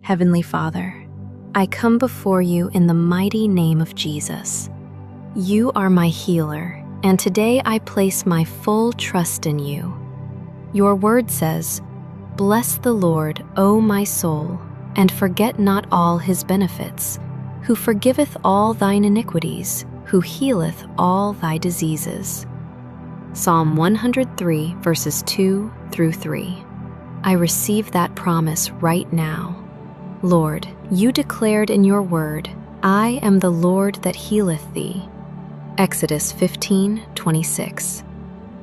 Heavenly Father, I come before you in the mighty name of Jesus. You are my healer, and today I place my full trust in you. Your word says, "Bless the Lord, O my soul, and forget not all his benefits, who forgiveth all thine iniquities, who healeth all thy diseases." Psalm 103, verses 2 through 3. I receive that promise right now. Lord, you declared in your word, "I am the Lord that healeth thee." Exodus 15:26.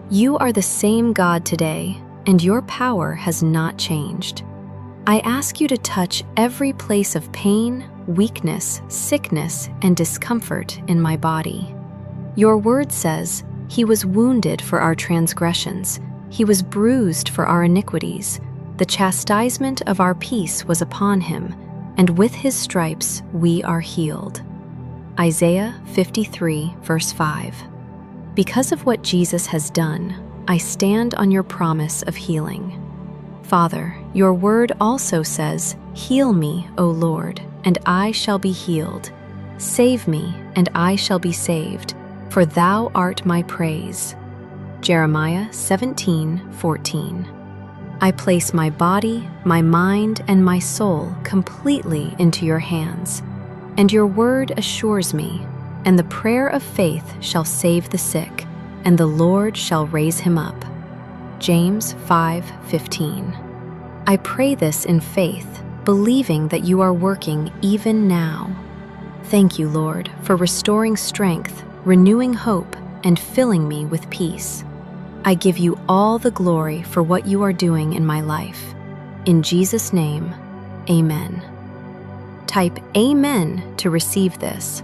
You are the same God today, and your power has not changed. I ask you to touch every place of pain, weakness, sickness, and discomfort in my body. Your word says, "He was wounded for our transgressions, he was bruised for our iniquities. The chastisement of our peace was upon him, and with his stripes we are healed." Isaiah 53, verse 5. Because of what Jesus has done, I stand on your promise of healing. Father, your word also says, "Heal me, O Lord, and I shall be healed. Save me, and I shall be saved, for thou art my praise." Jeremiah 17:14. I place my body, my mind, and my soul completely into your hands, and your word assures me, "And the prayer of faith shall save the sick, and the Lord shall raise him up." James 5:15. I pray this in faith, believing that you are working even now. Thank you, Lord, for restoring strength, renewing hope, and filling me with peace. I give you all the glory for what you are doing in my life. In Jesus' name, amen. Type "Amen" to receive this.